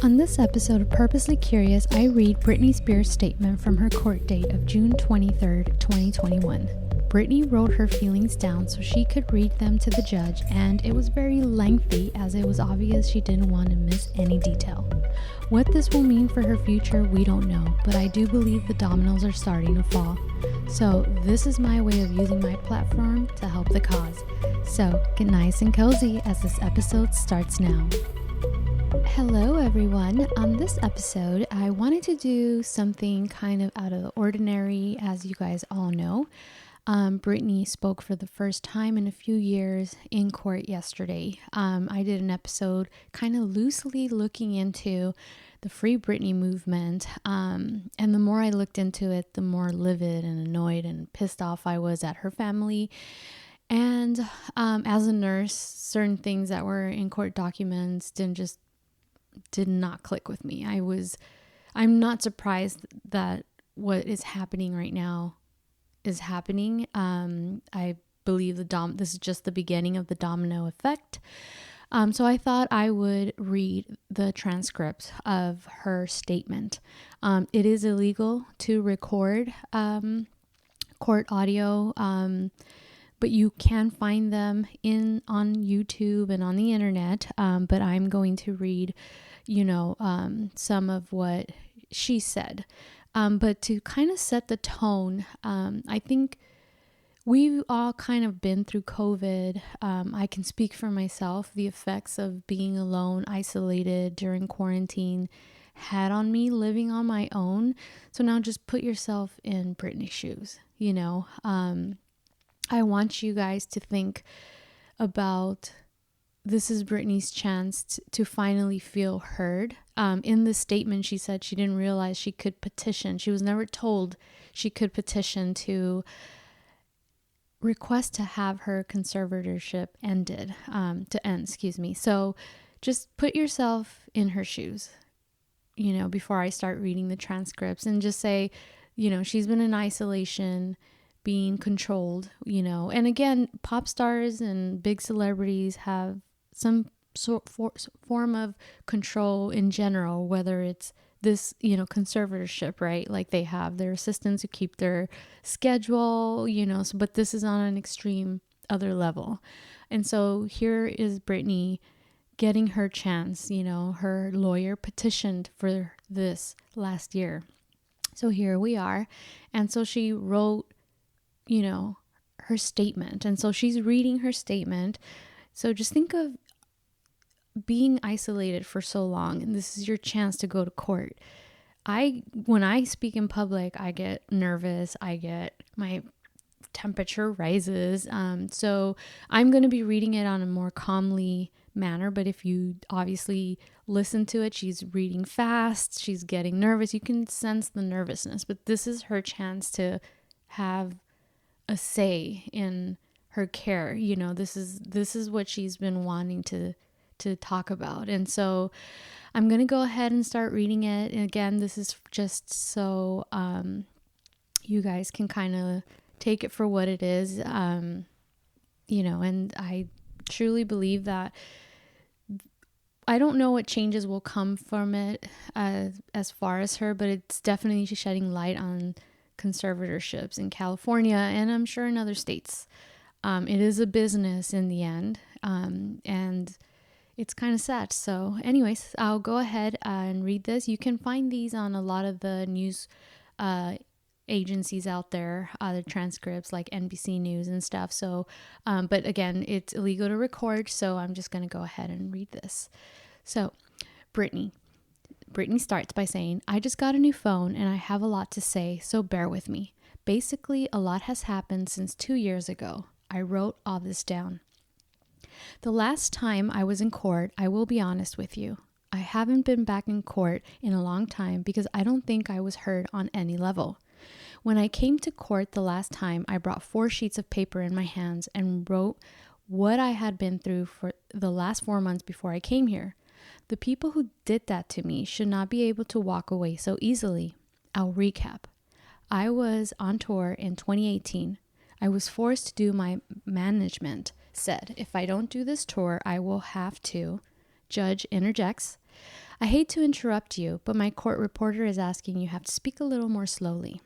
On this episode of Purposely Curious, I read Britney Spears' statement from her court date of June 23rd, 2021. Britney wrote her feelings down so she could read them to the judge, and it was very lengthy as it was obvious she didn't want to miss any detail. What this will mean for her future, we don't know, but I do believe the dominoes are starting to fall. So this is my way of using my platform to help the cause. So get nice and cozy as this episode starts now. Hello everyone. On this episode, I wanted to do something kind of out of the ordinary. As you guys all know, Britney spoke for the first time in a few years in court yesterday. I did an episode kind of loosely looking into the Free Britney movement. And the more I looked into it, the more livid and annoyed and pissed off I was at her family. And as a nurse, certain things that were in court documents did not click with me. I'm not surprised that what is happening right now is happening. I believe this is just the beginning of the domino effect. So I thought I would read the transcript of her statement. It is illegal to record court audio, but you can find them on YouTube and on the internet. But I'm going to read, some of what she said. But to kind of set the tone, I think we've all kind of been through COVID. I can speak for myself. The effects of being alone, isolated during quarantine had on me living on my own. So now just put yourself in Britney's shoes, I want you guys to think about this is Britney's chance to finally feel heard. In the statement, she said she didn't realize she could petition. She was never told she could petition to request to have her conservatorship end. So just put yourself in her shoes, before I start reading the transcripts, and just say, she's been in isolation, being controlled, and again, pop stars and big celebrities have some form of control in general, whether it's this, conservatorship, right? Like they have their assistants who keep their schedule, but this is on an extreme other level. And so here is Britney getting her chance, her lawyer petitioned for this last year. So here we are. And so she wrote, her statement. And so she's reading her statement. So just think of being isolated for so long, and this is your chance to go to court. When I speak in public, I get nervous. My temperature rises. So I'm going to be reading it on a more calmly manner. But if you obviously listen to it, she's reading fast. She's getting nervous. You can sense the nervousness, but this is her chance to have a say in her care. This is what she's been wanting to talk about. And so I'm going to go ahead and start reading it. And again, this is just so you guys can kind of take it for what it is. And I truly believe that I don't know what changes will come from it as far as her, but it's definitely shedding light on conservatorships in California, and I'm sure in other states. It is a business in the end, and it's kind of sad. So anyways, I'll go ahead and read this. You can find these on a lot of the news agencies out there, the transcripts like NBC News and stuff. So, but again, it's illegal to record, so I'm just going to go ahead and read this. So, Britney starts by saying, "I just got a new phone and I have a lot to say, so bear with me. Basically, a lot has happened since 2 years ago. I wrote all this down. The last time I was in court, I will be honest with you. I haven't been back in court in a long time because I don't think I was heard on any level. When I came to court the last time, I brought 4 sheets of paper in my hands and wrote what I had been through for the last 4 months before I came here. The people who did that to me should not be able to walk away so easily. I'll recap. I was on tour in 2018. I was forced to do my management said, if I don't do this tour, I will have to. Judge interjects. I hate to interrupt you, but my court reporter is asking you have to speak a little more slowly.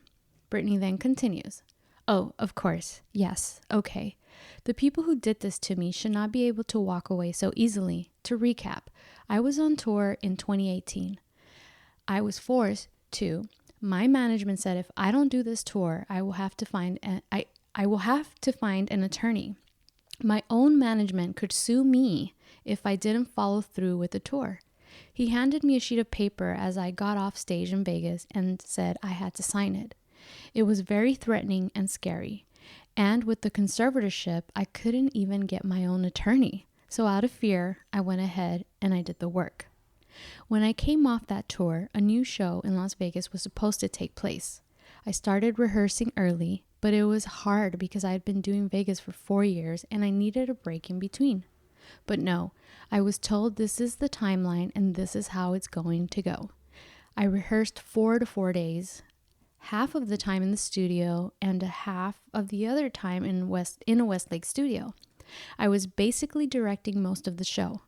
Britney then continues. Oh, of course. Yes. Okay. The people who did this to me should not be able to walk away so easily. To recap, I was on tour in 2018. I was forced to. My management said if I don't do this tour, I will have to find an attorney. My own management could sue me if I didn't follow through with the tour. He handed me a sheet of paper as I got off stage in Vegas and said I had to sign it. It was very threatening and scary. And with the conservatorship, I couldn't even get my own attorney. So out of fear, I went ahead and I did the work. When I came off that tour, a new show in Las Vegas was supposed to take place. I started rehearsing early, but it was hard because I had been doing Vegas for 4 years and I needed a break in between. But no, I was told this is the timeline and this is how it's going to go. I rehearsed 4 to 4 days, half of the time in the studio and a half of the other time in a Westlake studio. I was basically directing most of the show.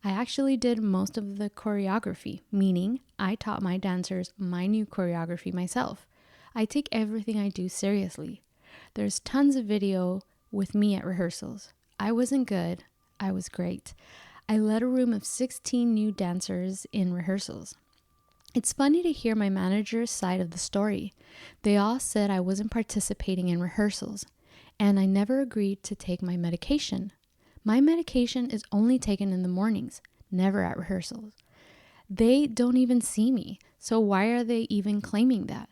I actually did most of the choreography, meaning I taught my dancers my new choreography myself. I take everything I do seriously. There's tons of video with me at rehearsals. I wasn't good. I was great. I led a room of 16 new dancers in rehearsals. It's funny to hear my manager's side of the story. They all said I wasn't participating in rehearsals, and I never agreed to take my medication. My medication is only taken in the mornings, never at rehearsals. They don't even see me, so why are they even claiming that?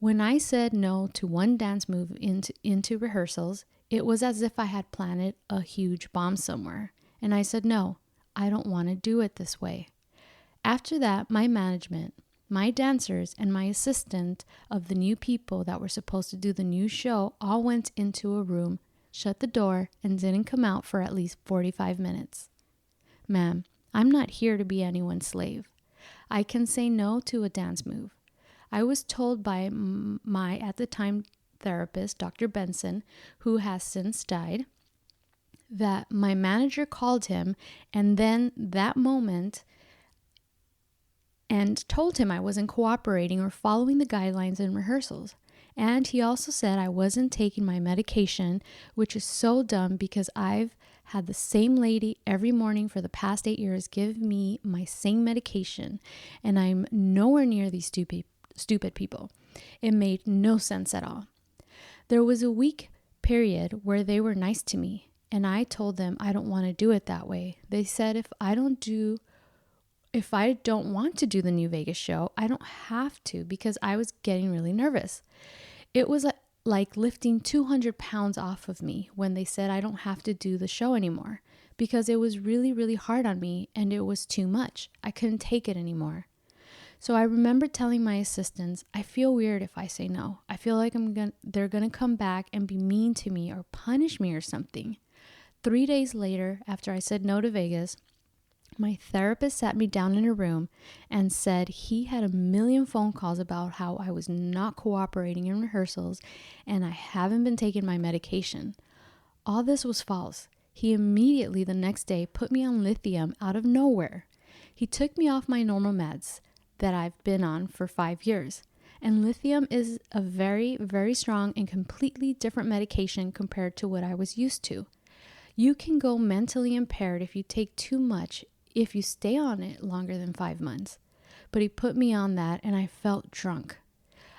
When I said no to one dance move into rehearsals, it was as if I had planted a huge bomb somewhere. And I said, no, I don't want to do it this way. After that, my management, my dancers, and my assistant of the new people that were supposed to do the new show all went into a room, shut the door, and didn't come out for at least 45 minutes. Ma'am, I'm not here to be anyone's slave. I can say no to a dance move. I was told by my, at the time, therapist, Dr. Benson, who has since died, that my manager called him and then that moment and told him I wasn't cooperating or following the guidelines in rehearsals. And he also said I wasn't taking my medication, which is so dumb because I've had the same lady every morning for the past 8 years give me my same medication, and I'm nowhere near these stupid people. It made no sense at all. There was a week period where they were nice to me, and I told them I don't want to do it that way. They said if I don't want to do the new Vegas show, I don't have to because I was getting really nervous. It was like lifting 200 pounds off of me when they said I don't have to do the show anymore because it was really, really hard on me and it was too much. I couldn't take it anymore. So I remember telling my assistants, I feel weird if I say no. I feel like they're going to come back and be mean to me or punish me or something. 3 days later, after I said no to Vegas, my therapist sat me down in a room and said he had a million phone calls about how I was not cooperating in rehearsals and I haven't been taking my medication. All this was false. He immediately the next day put me on lithium out of nowhere. He took me off my normal meds that I've been on for 5 years. And lithium is a very, very strong and completely different medication compared to what I was used to. You can go mentally impaired if you take too much if you stay on it longer than 5 months. But he put me on that and I felt drunk.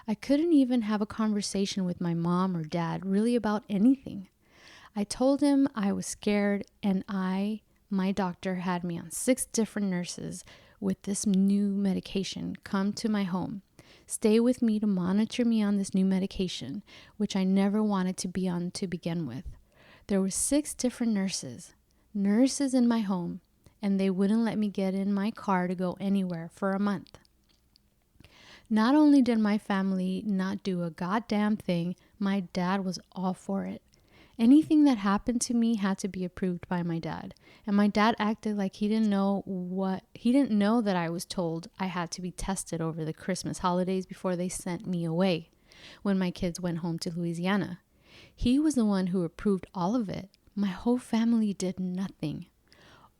I couldn't even have a conversation with my mom or dad really about anything. I told him I was scared and my doctor had me on 6 different nurses with this new medication come to my home, stay with me to monitor me on this new medication, which I never wanted to be on to begin with. There were 6 different nurses in my home, and they wouldn't let me get in my car to go anywhere for a month. Not only did my family not do a goddamn thing, my dad was all for it. Anything that happened to me had to be approved by my dad. And my dad acted like he didn't know that I was told I had to be tested over the Christmas holidays before they sent me away when my kids went home to Louisiana. He was the one who approved all of it. My whole family did nothing.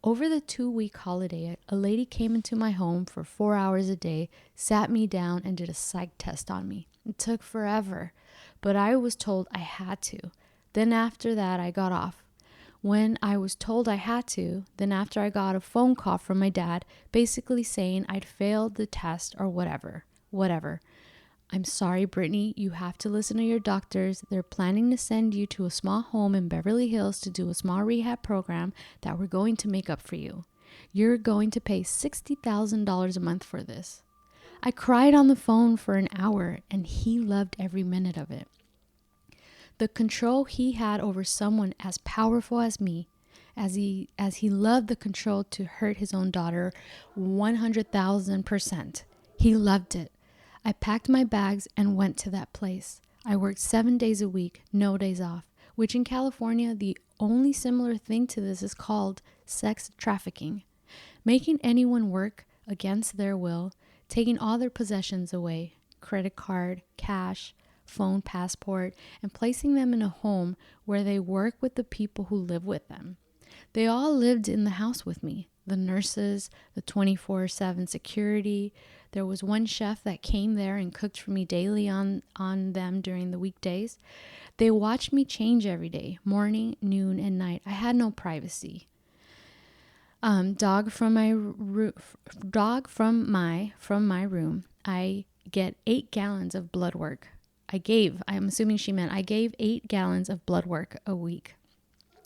Over the 2-week holiday, a lady came into my home for 4 hours a day, sat me down, and did a psych test on me. It took forever, but I was told I had to. Then after that, I got off. When I was told I had to, then after I got a phone call from my dad, basically saying I'd failed the test or whatever. I'm sorry, Brittany, you have to listen to your doctors. They're planning to send you to a small home in Beverly Hills to do a small rehab program that we're going to make up for you. You're going to pay $60,000 a month for this. I cried on the phone for an hour, and he loved every minute of it. The control he had over someone as powerful as me, as he loved the control to hurt his own daughter 100,000%. He loved it. I packed my bags and went to that place. I worked 7 days a week, no days off, which in California, the only similar thing to this is called sex trafficking. Making anyone work against their will, taking all their possessions away, credit card, cash, phone, passport, and placing them in a home where they work with the people who live with them. They all lived in the house with me. The nurses, the 24/7 security. There was one chef that came there and cooked for me daily on them during the weekdays. They watched me change every day, morning, noon, and night. I had no privacy. Dog from my room. I get 8 gallons of blood work. I'm assuming she meant I gave 8 gallons of blood work a week.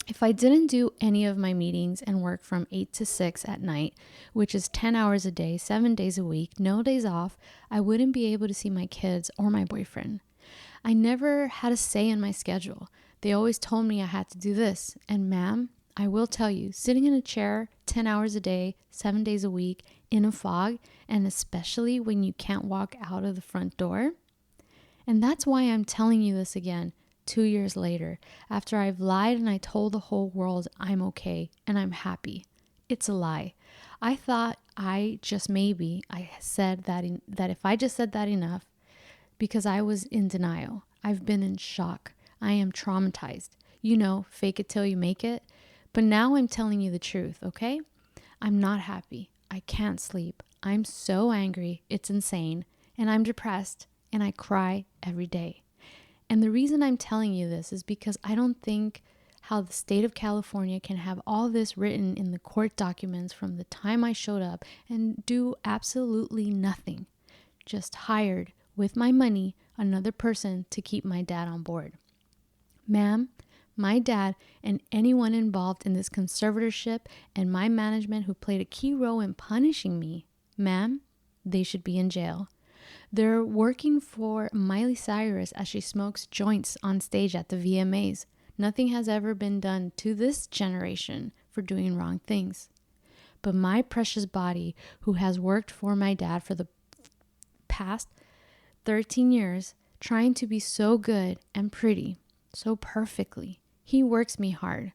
If I didn't do any of my meetings and work from 8 to 6 at night, which is 10 hours a day, 7 days a week, no days off, I wouldn't be able to see my kids or my boyfriend. I never had a say in my schedule. They always told me I had to do this. And ma'am, I will tell you, sitting in a chair 10 hours a day, 7 days a week, in a fog, and especially when you can't walk out of the front door. And that's why I'm telling you this again. 2 years later, after I've lied and I told the whole world I'm okay and I'm happy. It's a lie. I thought I said that if I just said that enough, because I was in denial. I've been in shock. I am traumatized. Fake it till you make it. But now I'm telling you the truth, okay? I'm not happy. I can't sleep. I'm so angry. It's insane. And I'm depressed. And I cry every day. And the reason I'm telling you this is because I don't think how the state of California can have all this written in the court documents from the time I showed up and do absolutely nothing. Just hired, with my money, another person to keep my dad on board. Ma'am, my dad and anyone involved in this conservatorship and my management who played a key role in punishing me, ma'am, they should be in jail. They're working for Miley Cyrus as she smokes joints on stage at the VMAs. Nothing has ever been done to this generation for doing wrong things. But my precious body, who has worked for my dad for the past 13 years, trying to be so good and pretty, so perfectly, he works me hard.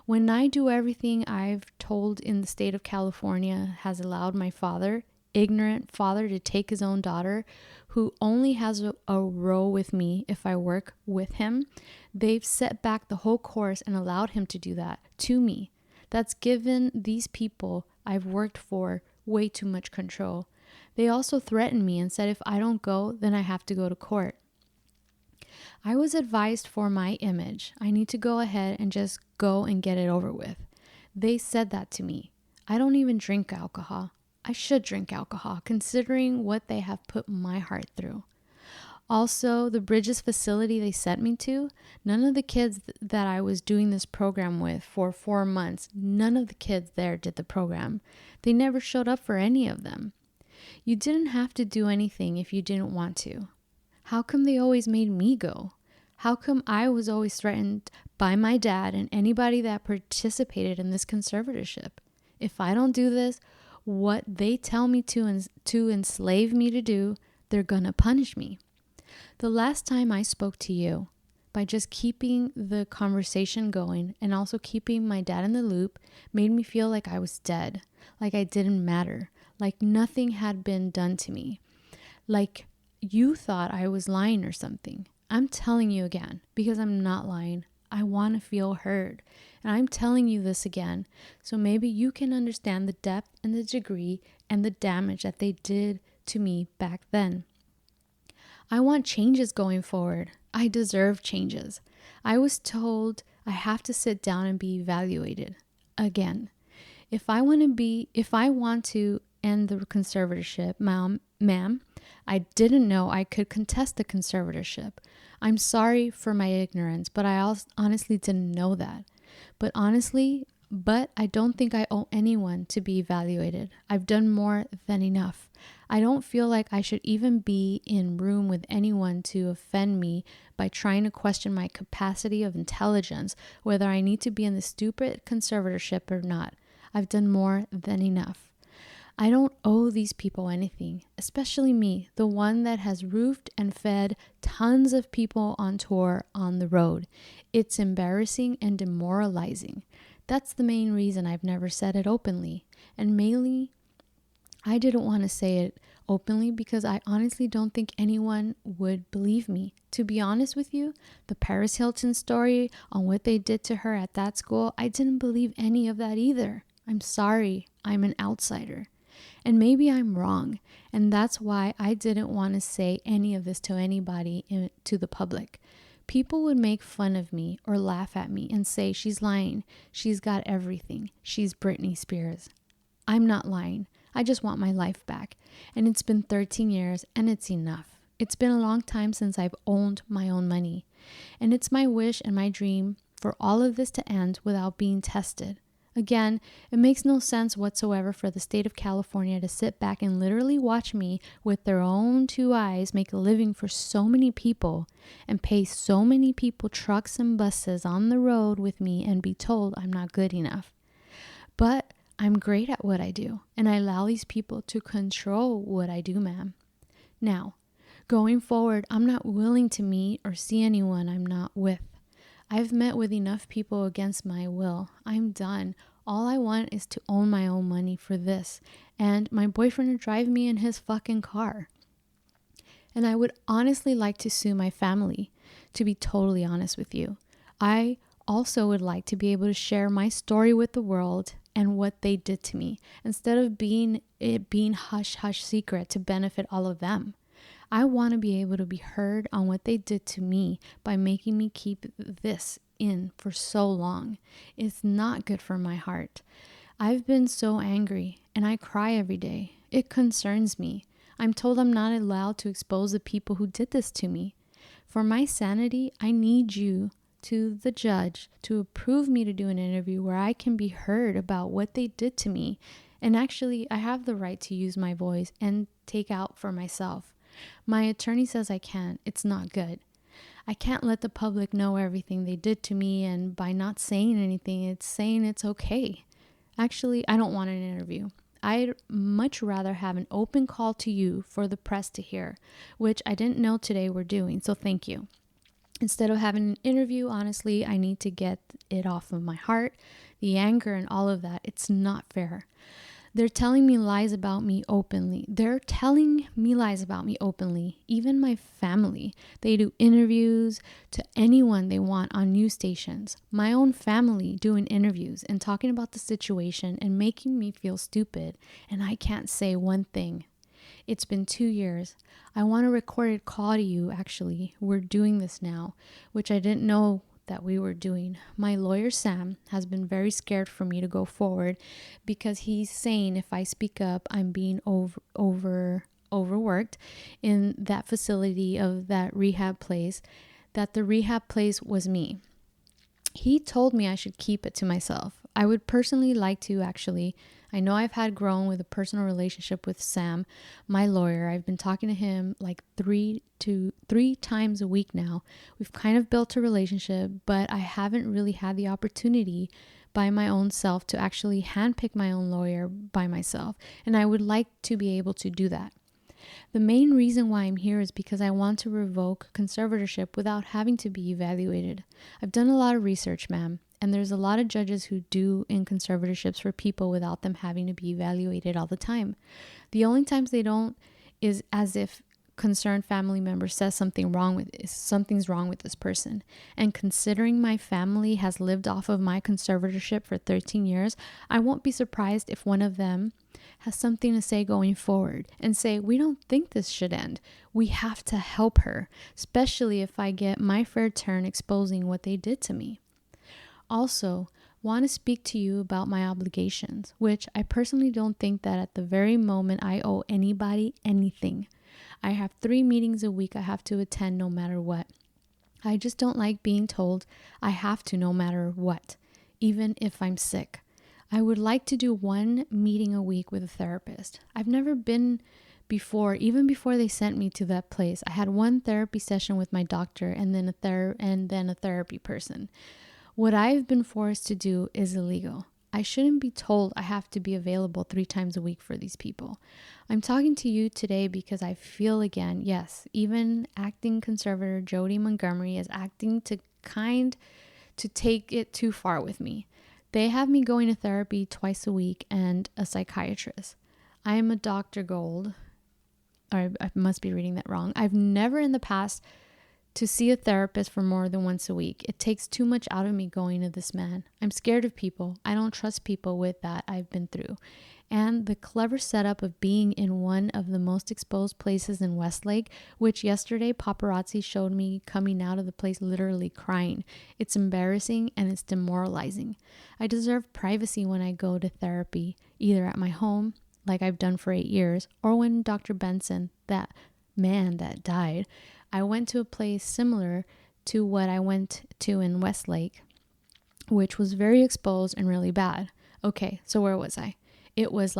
When I do everything I've told in the state of California has allowed my ignorant father to take his own daughter, who only has a row with me if I work with him. They've set back the whole course and allowed him to do that to me. That's given these people I've worked for way too much control. They also threatened me and said if I don't go, then I have to go to court. I was advised for my image. I need to go ahead and just go and get it over with. They said that to me. I don't even drink alcohol. I should drink alcohol, considering what they have put my heart through. Also, the Bridges facility they sent me to, none of the kids that I was doing this program with for 4 months, none of the kids there did the program. They never showed up for any of them. You didn't have to do anything if you didn't want to. How come they always made me go? How come I was always threatened by my dad and anybody that participated in this conservatorship? If I don't do this, what they tell me to enslave me to do, they're gonna punish me. The last time I spoke to you, by just keeping the conversation going and also keeping my dad in the loop, made me feel like I was dead, like I didn't matter, like nothing had been done to me, like you thought I was lying or something. I'm telling you again, because I'm not lying. I want to feel heard. And I'm telling you this again, so maybe you can understand the depth and the degree and the damage that they did to me back then. I want changes going forward. I deserve changes. I was told I have to sit down and be evaluated again. If I want to end the conservatorship, ma'am, I didn't know I could contest the conservatorship. I'm sorry for my ignorance, but I honestly didn't know that. But I don't think I owe anyone to be evaluated. I've done more than enough. I don't feel like I should even be in room with anyone to offend me by trying to question my capacity of intelligence, whether I need to be in the stupid conservatorship or not. I've done more than enough. I don't owe these people anything, especially me, the one that has roofed and fed tons of people on tour on the road. It's embarrassing and demoralizing. That's the main reason I've never said it openly. And mainly, I didn't want to say it openly because I honestly don't think anyone would believe me. To be honest with you, the Paris Hilton story on what they did to her at that school, I didn't believe any of that either. I'm sorry, I'm an outsider. And maybe I'm wrong, and that's why I didn't want to say any of this to anybody, to the public. People would make fun of me or laugh at me and say she's lying. She's got everything. She's Britney Spears. I'm not lying. I just want my life back. And it's been 13 years and it's enough. It's been a long time since I've owned my own money. And it's my wish and my dream for all of this to end without being tested. Again, it makes no sense whatsoever for the state of California to sit back and literally watch me with their own two eyes make a living for so many people and pay so many people trucks and buses on the road with me and be told I'm not good enough. But I'm great at what I do, and I allow these people to control what I do, ma'am. Now, going forward, I'm not willing to meet or see anyone I'm not with. I've met with enough people against my will. I'm done. All I want is to own my own money for this, and my boyfriend to drive me in his fucking car. And I would honestly like to sue my family, to be totally honest with you. I also would like to be able to share my story with the world and what they did to me, instead of being hush-hush secret to benefit all of them. I want to be able to be heard on what they did to me by making me keep this in for so long. It's not good for my heart. I've been so angry and I cry every day. It concerns me. I'm told I'm not allowed to expose the people who did this to me. For my sanity, I need you, to the judge, to approve me to do an interview where I can be heard about what they did to me. And actually, I have the right to use my voice and take out for myself. My attorney says I can't. It's not good. I can't let the public know everything they did to me, and by not saying anything, it's saying it's okay. Actually, I don't want an interview. I'd much rather have an open call to you for the press to hear, which I didn't know today we're doing, so thank you. Instead of having an interview, honestly, I need to get it off of my heart, the anger and all of that. It's not fair. They're telling me lies about me openly. Even my family. They do interviews to anyone they want on news stations. My own family doing interviews and talking about the situation and making me feel stupid. And I can't say one thing. It's been 2 years. I want a recorded call to you, actually. We're doing this now, which I didn't know that we were doing. My lawyer, Sam, has been very scared for me to go forward because he's saying if I speak up, I'm being overworked in that facility of that rehab place, that the rehab place was me. He told me I should keep it to myself. I would personally like to actually. I know I've had grown with a personal relationship with Sam, my lawyer. I've been talking to him like three times a week now. We've kind of built a relationship, but I haven't really had the opportunity by my own self to actually handpick my own lawyer by myself. And I would like to be able to do that. The main reason why I'm here is because I want to revoke conservatorship without having to be evaluated. I've done a lot of research, ma'am. And there's a lot of judges who do in conservatorships for people without them having to be evaluated all the time. The only times they don't is as if concerned family member says something's wrong with this person. And considering my family has lived off of my conservatorship for 13 years, I won't be surprised if one of them has something to say going forward and say, we don't think this should end. We have to help her, especially if I get my fair turn exposing what they did to me. Also, want to speak to you about my obligations, which I personally don't think that at the very moment I owe anybody anything. I have 3 meetings a week I have to attend no matter what. I just don't like being told I have to no matter what, even if I'm sick. I would like to do 1 meeting a week with a therapist. I've never been before, even before they sent me to that place. I had 1 therapy session with my doctor and then a therapy person. What I've been forced to do is illegal. I shouldn't be told I have to be available 3 times a week for these people. I'm talking to you today because I feel again, yes, even acting conservator Jody Montgomery is acting to take it too far with me. They have me going to therapy twice a week and a psychiatrist. I am a Dr. Gold, or I must be reading that wrong. I've never in the past to see a therapist for more than once a week. It takes too much out of me going to this man. I'm scared of people. I don't trust people with that I've been through. And the clever setup of being in one of the most exposed places in Westlake, which yesterday paparazzi showed me coming out of the place literally crying. It's embarrassing and it's demoralizing. I deserve privacy when I go to therapy, either at my home, like I've done for 8 years, or when Dr. Benson, that man that died, I went to a place similar to what I went to in Westlake, which was very exposed and really bad. Okay, so where was I? It was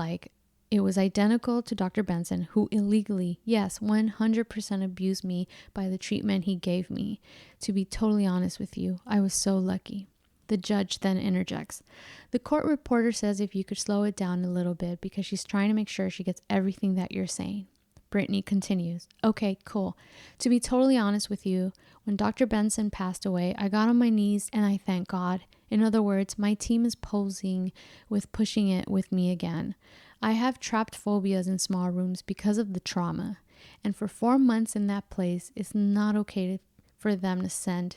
identical to Dr. Benson, who illegally, yes, 100% abused me by the treatment he gave me. To be totally honest with you, I was so lucky. The judge then interjects. The court reporter says if you could slow it down a little bit because she's trying to make sure she gets everything that you're saying. Britney continues, okay, cool. To be totally honest with you, when Dr. Benson passed away, I got on my knees and I thank God. In other words, my team is posing with pushing it with me again. I have trapped phobias in small rooms because of the trauma. And for 4 months in that place, it's not okay for them to send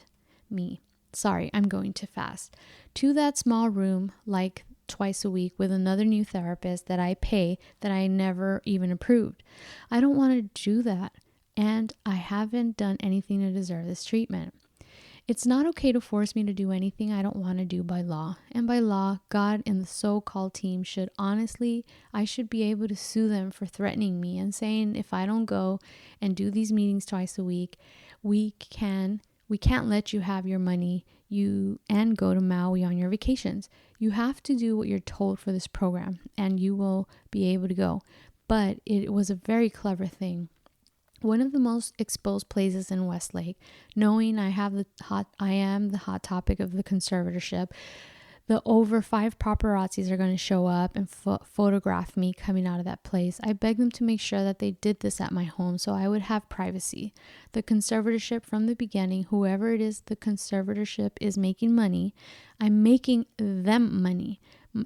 me. Sorry, I'm going too fast. To that small room, like twice a week with another new therapist that I pay that I never even approved. I don't want to do that, and I haven't done anything to deserve this treatment. It's not okay to force me to do anything I don't want to do by law. And by law, God and the so-called team I should be able to sue them for threatening me and saying if I don't go and do these meetings twice a week, we can't let you have your money and go to Maui on your vacations. You have to do what you're told for this program and you will be able to go. But it was a very clever thing. One of the most exposed places in Westlake, knowing I am the hot topic of the conservatorship, the over 5 paparazzis are going to show up and photograph me coming out of that place. I begged them to make sure that they did this at my home so I would have privacy. The conservatorship from the beginning, whoever it is the conservatorship is making money, I'm making them money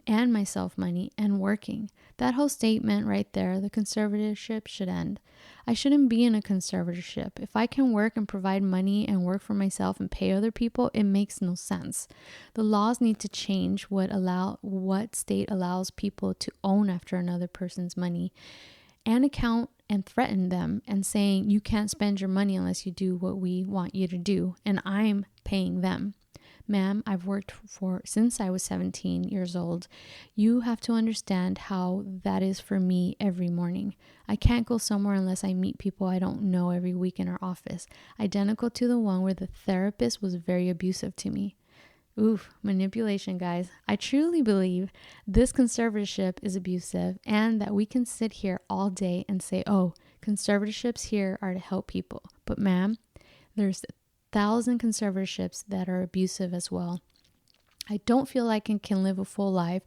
and myself money and working. That whole statement right there, the conservatorship should end. I shouldn't be in a conservatorship. If I can work and provide money and work for myself and pay other people, it makes no sense. The laws need to change what state allows people to own after another person's money and account and threaten them and saying you can't spend your money unless you do what we want you to do, and I'm paying them. Ma'am, I've worked since I was 17 years old. You have to understand how that is for me every morning. I can't go somewhere unless I meet people I don't know every week in our office. Identical to the one where the therapist was very abusive to me. Oof, manipulation, guys. I truly believe this conservatorship is abusive and that we can sit here all day and say, oh, conservatorships here are to help people. But ma'am, there's 1,000 conservatorships that are abusive as well. I don't feel like I can live a full life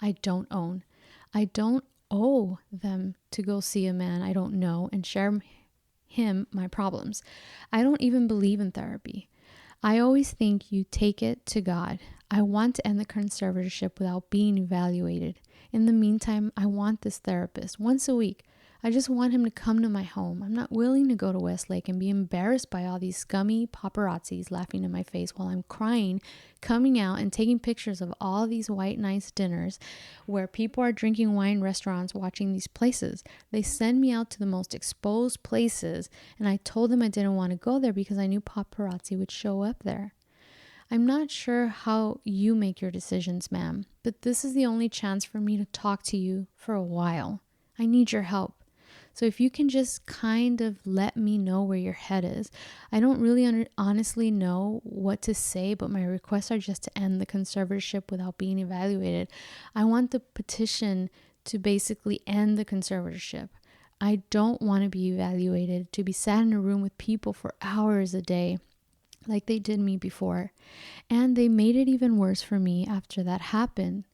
I don't own. I don't owe them to go see a man I don't know and share him my problems. I don't even believe in therapy. I always think you take it to God. I want to end the conservatorship without being evaluated. In the meantime, I want this therapist once a week. I just want him to come to my home. I'm not willing to go to Westlake and be embarrassed by all these scummy paparazzis laughing in my face while I'm crying, coming out and taking pictures of all these white nice dinners where people are drinking wine, restaurants, watching these places. They send me out to the most exposed places, and I told them I didn't want to go there because I knew paparazzi would show up there. I'm not sure how you make your decisions, ma'am, but this is the only chance for me to talk to you for a while. I need your help. So if you can just kind of let me know where your head is. I don't really honestly know what to say, but my requests are just to end the conservatorship without being evaluated. I want the petition to basically end the conservatorship. I don't want to be evaluated, to be sat in a room with people for hours a day like they did me before. And they made it even worse for me after that happened.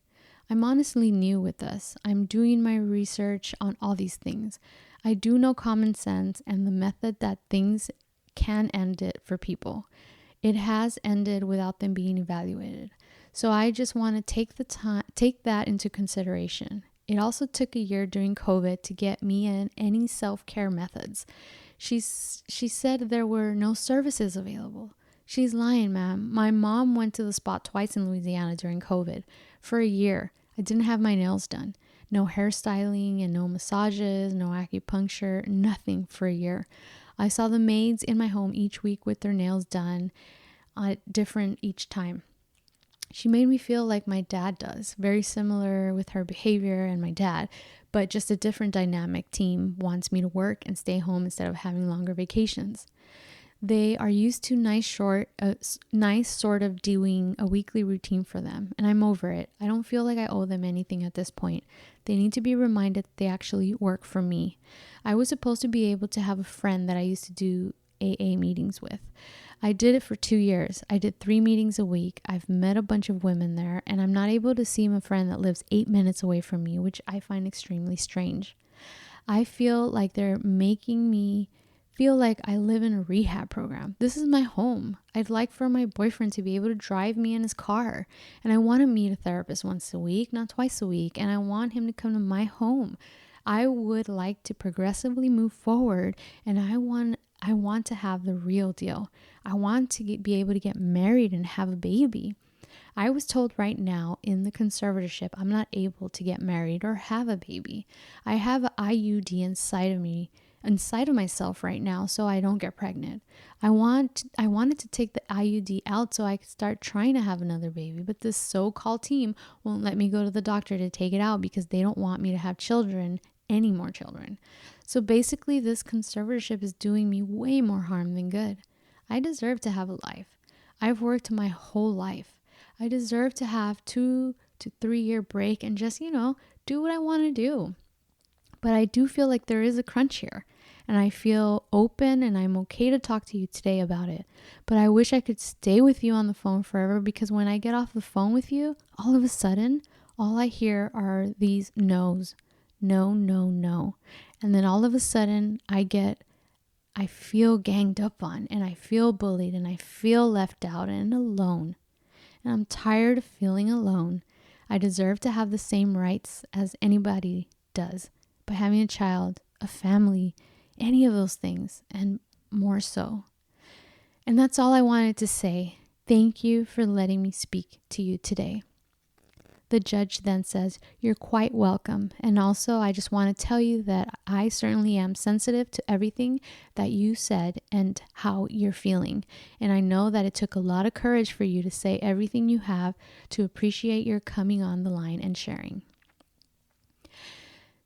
I'm honestly new with this. I'm doing my research on all these things. I do know common sense and the method that things can end it for people. It has ended without them being evaluated. So I just want to take that into consideration. It also took a year during COVID to get me in any self-care methods. She said there were no services available. She's lying, ma'am. My mom went to the spot twice in Louisiana during COVID. For a year, I didn't have my nails done. No hairstyling and no massages, no acupuncture, nothing for a year. I saw the maids in my home each week with their nails done, different each time. She made me feel like my dad does, very similar with her behavior and my dad, but just a different dynamic. Team wants me to work and stay home instead of having longer vacations. They are used to nice sort of doing a weekly routine for them, and I'm over it. I don't feel like I owe them anything at this point. They need to be reminded that they actually work for me. I was supposed to be able to have a friend that I used to do AA meetings with. I did it for 2 years. I did 3 meetings a week. I've met a bunch of women there, and I'm not able to see my friend that lives 8 minutes away from me, which I find extremely strange. I feel like they're making me feel like I live in a rehab program. This is my home. I'd like for my boyfriend to be able to drive me in his car. And I want to meet a therapist once a week, not twice a week. And I want him to come to my home. I would like to progressively move forward. And I want to have the real deal. I want to be able to get married and have a baby. I was told right now in the conservatorship, I'm not able to get married or have a baby. I have an IUD inside of myself right now, so I don't get pregnant. I wanted to take the IUD out so I could start trying to have another baby, but this so-called team won't let me go to the doctor to take it out because they don't want me to have any more children. So basically, this conservatorship is doing me way more harm than good. I deserve to have a life. I've worked my whole life. I deserve to have 2 to 3 year break and just, do what I want to do. But I do feel like there is a crunch here, and I feel open and I'm okay to talk to you today about it. But I wish I could stay with you on the phone forever, because when I get off the phone with you, all of a sudden, all I hear are these no's. No, no, no. And then all of a sudden I feel ganged up on, and I feel bullied, and I feel left out and alone. And I'm tired of feeling alone. I deserve to have the same rights as anybody does. By having a child, a family, any of those things, and more so. And that's all I wanted to say. Thank you for letting me speak to you today. The judge then says, "You're quite welcome. And also, I just want to tell you that I certainly am sensitive to everything that you said and how you're feeling. And I know that it took a lot of courage for you to say everything you have, to appreciate your coming on the line and sharing."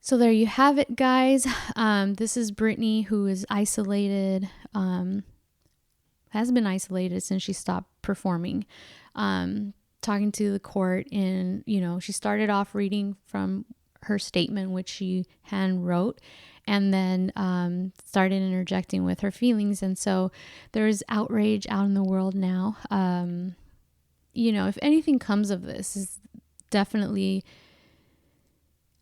So there you have it, guys. This is Britney, who is isolated, has been isolated since she stopped performing, talking to the court. And, she started off reading from her statement, which she hand wrote, and then started interjecting with her feelings. And so there's outrage out in the world now. If anything comes of this, is definitely...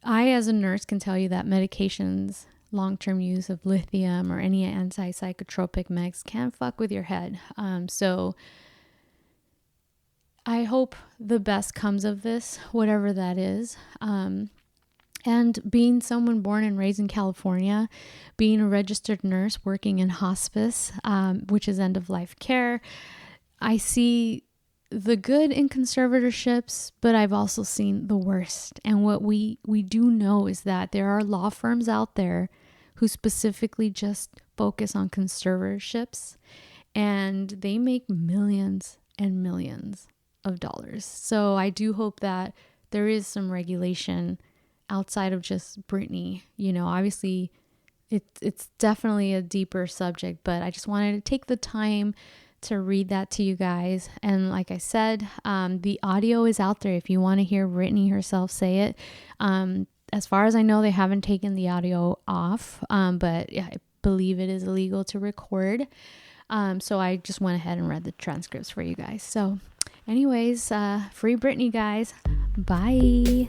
I, as a nurse, can tell you that medications, long-term use of lithium or any anti-psychotropic meds can fuck with your head. So I hope the best comes of this, whatever that is. And being someone born and raised in California, being a registered nurse working in hospice, which is end of life care, I see the good in conservatorships, but I've also seen the worst. And what we do know is that there are law firms out there who specifically just focus on conservatorships, and they make millions and millions of dollars. So I do hope that there is some regulation outside of just Britney. Obviously it's definitely a deeper subject, but I just wanted to take the time to read that to you guys. And like I said, the audio is out there if you want to hear Britney herself say it. As far as I know, they haven't taken the audio off, but yeah, I believe it is illegal to record. So I just went ahead and read the transcripts for you guys. So anyways, free Britney, guys. Bye.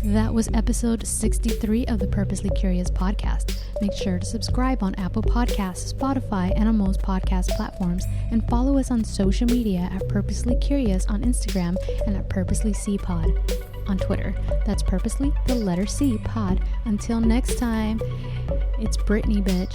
That was episode 63 of the Purposely Curious podcast. Make sure to subscribe on Apple Podcasts, Spotify, and on most podcast platforms, and follow us on social media at Purposely Curious on Instagram and at Purposely C Pod on Twitter. That's Purposely, the letter C, Pod. Until next time, it's Britney, bitch.